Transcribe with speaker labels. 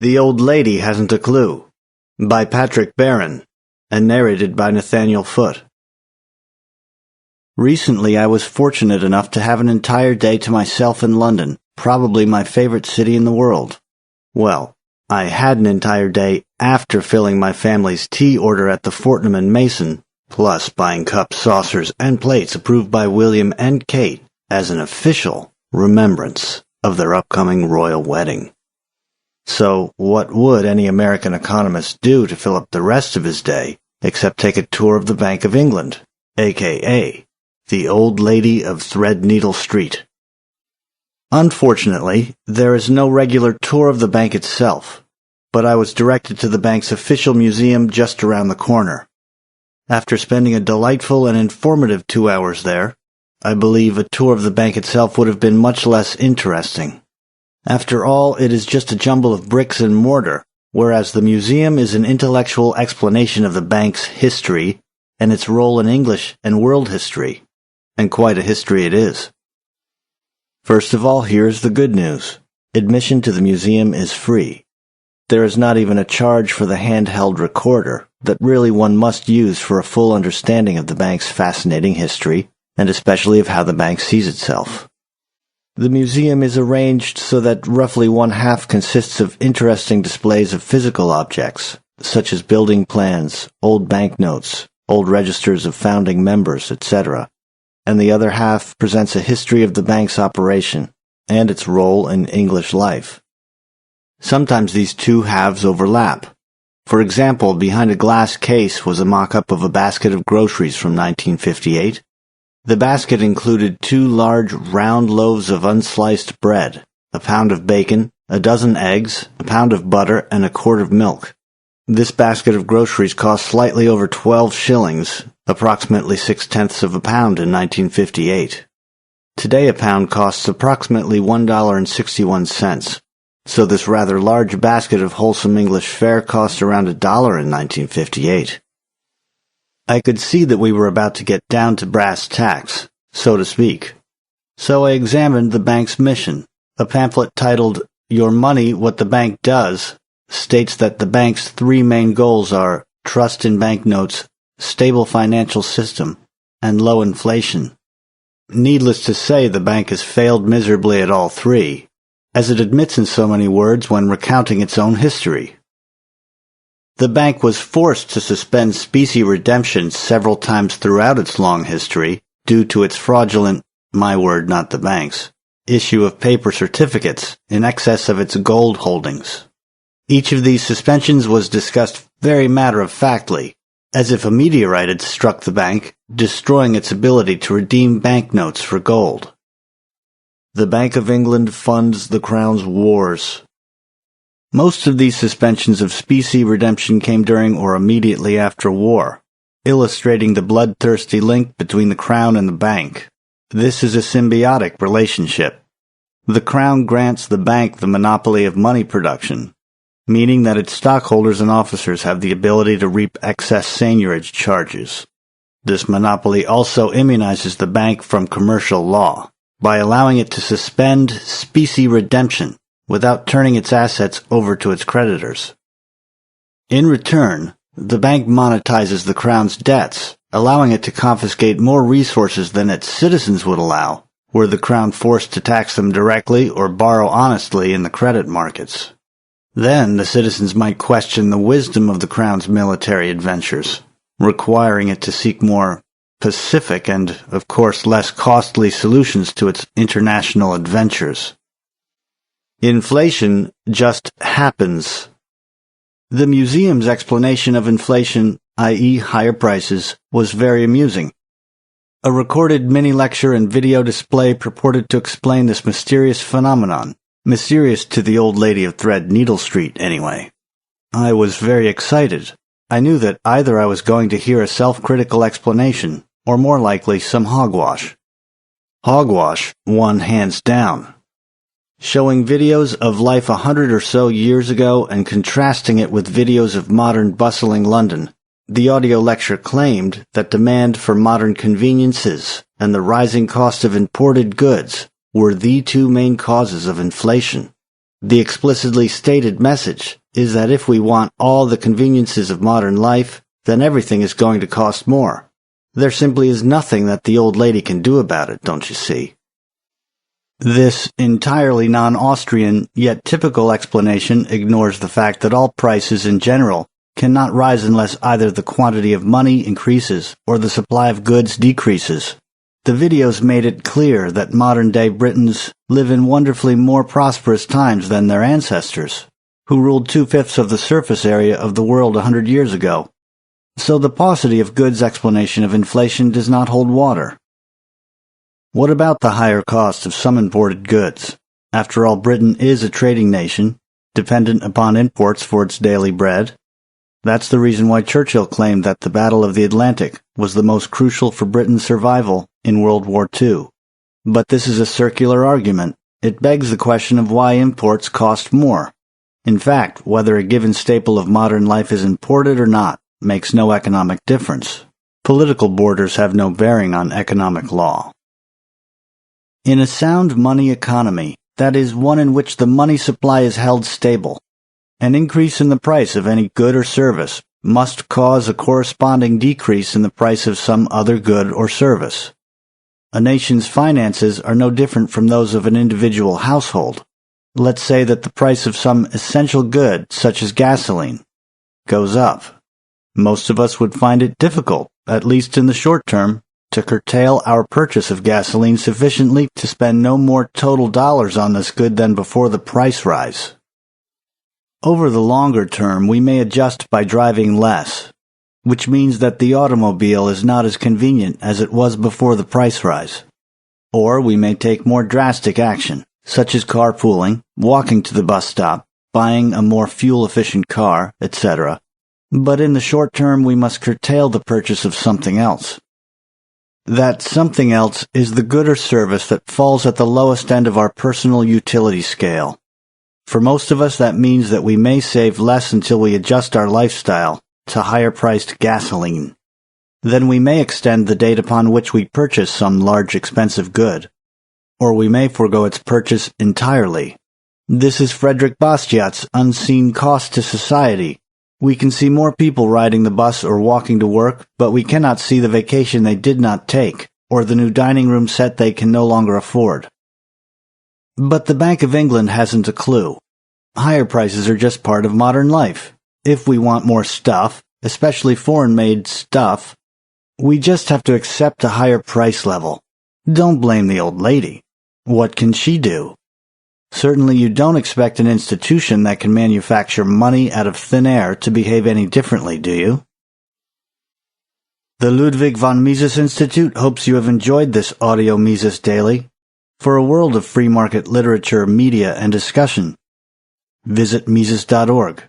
Speaker 1: The Old Lady Hasn't a Clue, by Patrick Barron, and narrated by Nathaniel Foote. Recently I was fortunate enough to have an entire day to myself in London, probably my favorite city in the world. Well, I had an entire day after filling my family's tea order at the Fortnum and Mason, plus buying cups, saucers, and plates approved by William and Kate as an official remembrance of their upcoming royal wedding. So what would any American economist do to fill up the rest of his day except take a tour of the Bank of England, a.k.a. the Old Lady of Threadneedle Street? Unfortunately, there is no regular tour of the bank itself, but I was directed to the bank's official museum just around the corner. After spending a delightful and informative 2 hours there, I believe a tour of the bank itself would have been much less interesting. After all, it is just a jumble of bricks and mortar, whereas the museum is an intellectual explanation of the bank's history and its role in English and world history. And quite a history it is. First of all, here's the good news. Admission to the museum is free. There is not even a charge for the handheld recorder that really one must use for a full understanding of the bank's fascinating history, and especially of how the bank sees itself. The museum is arranged so that roughly one half consists of interesting displays of physical objects, such as building plans, old banknotes, old registers of founding members, etc., and the other half presents a history of the bank's operation and its role in English life. Sometimes these two halves overlap. For example, behind a glass case was a mock-up of a basket of groceries from 1958. The basket included 2 large round loaves of unsliced bread, a pound of bacon, a dozen eggs, a pound of butter, and a quart of milk. This basket of groceries cost slightly over 12 shillings, approximately 6/10 of a pound in 1958. Today a pound costs approximately $1.61, so this rather large basket of wholesome English fare cost around $1 in 1958. I could see that we were about to get down to brass tacks, so to speak. So I examined the bank's mission. A pamphlet titled, "Your Money, What the Bank Does," states that the bank's 3 main goals are trust in banknotes, stable financial system, and low inflation. Needless to say, the bank has failed miserably at all 3, as it admits in so many words when recounting its own history. The bank was forced to suspend specie redemptions several times throughout its long history due to its fraudulent, my word not the bank's, issue of paper certificates in excess of its gold holdings. Each of these suspensions was discussed very matter-of-factly, as if a meteorite had struck the bank, destroying its ability to redeem banknotes for gold. The Bank of England funds the Crown's wars. Most of these suspensions of specie redemption came during or immediately after war, illustrating the bloodthirsty link between the Crown and the bank. This is a symbiotic relationship. The Crown grants the bank the monopoly of money production, meaning that its stockholders and officers have the ability to reap excess seigniorage charges. This monopoly also immunizes the bank from commercial law by allowing it to suspend specie redemption without turning its assets over to its creditors. In return, the bank monetizes the Crown's debts, allowing it to confiscate more resources than its citizens would allow, were the Crown forced to tax them directly or borrow honestly in the credit markets. Then the citizens might question the wisdom of the Crown's military adventures, requiring it to seek more pacific and, of course, less costly solutions to its international adventures. Inflation just happens. The museum's explanation of inflation, i.e. higher prices, was very amusing. A recorded mini-lecture and video display purported to explain this mysterious phenomenon. Mysterious to the Old Lady of Threadneedle Street, anyway. I was very excited. I knew that either I was going to hear a self-critical explanation, or more likely some hogwash. Hogwash won hands down. Showing videos of life 100 or so years ago and contrasting it with videos of modern bustling London, the audio lecture claimed that demand for modern conveniences and the rising cost of imported goods were the 2 main causes of inflation. The explicitly stated message is that if we want all the conveniences of modern life, then everything is going to cost more. There simply is nothing that the old lady can do about it, don't you see? This entirely non-Austrian, yet typical explanation ignores the fact that all prices in general cannot rise unless either the quantity of money increases or the supply of goods decreases. The videos made it clear that modern-day Britons live in wonderfully more prosperous times than their ancestors, who ruled 2/5 of the surface area of the world 100 years ago. So the paucity of goods explanation of inflation does not hold water. What about the higher cost of some imported goods? After all, Britain is a trading nation, dependent upon imports for its daily bread. That's the reason why Churchill claimed that the Battle of the Atlantic was the most crucial for Britain's survival in World War II. But this is a circular argument. It begs the question of why imports cost more. In fact, whether a given staple of modern life is imported or not makes no economic difference. Political borders have no bearing on economic law. In a sound money economy, that is one in which the money supply is held stable, an increase in the price of any good or service must cause a corresponding decrease in the price of some other good or service. A nation's finances are no different from those of an individual household. Let's say that the price of some essential good, such as gasoline, goes up. Most of us would find it difficult, at least in the short term, to curtail our purchase of gasoline sufficiently to spend no more total dollars on this good than before the price rise. Over the longer term, we may adjust by driving less, which means that the automobile is not as convenient as it was before the price rise. Or we may take more drastic action, such as carpooling, walking to the bus stop, buying a more fuel-efficient car, etc. But in the short term, we must curtail the purchase of something else. That something else is the good or service that falls at the lowest end of our personal utility scale. For most of us, that means that we may save less until we adjust our lifestyle to higher-priced gasoline. Then we may extend the date upon which we purchase some large expensive good, or we may forego its purchase entirely. This is Frederick Bastiat's unseen cost to society. We can see more people riding the bus or walking to work, but we cannot see the vacation they did not take, or the new dining room set they can no longer afford. But the Bank of England hasn't a clue. Higher prices are just part of modern life. If we want more stuff, especially foreign-made stuff, we just have to accept a higher price level. Don't blame the old lady. What can she do? Certainly you don't expect an institution that can manufacture money out of thin air to behave any differently, do you? The Ludwig von Mises Institute hopes you have enjoyed this audio Mises Daily. For a world of free market literature, media, and discussion, visit Mises.org.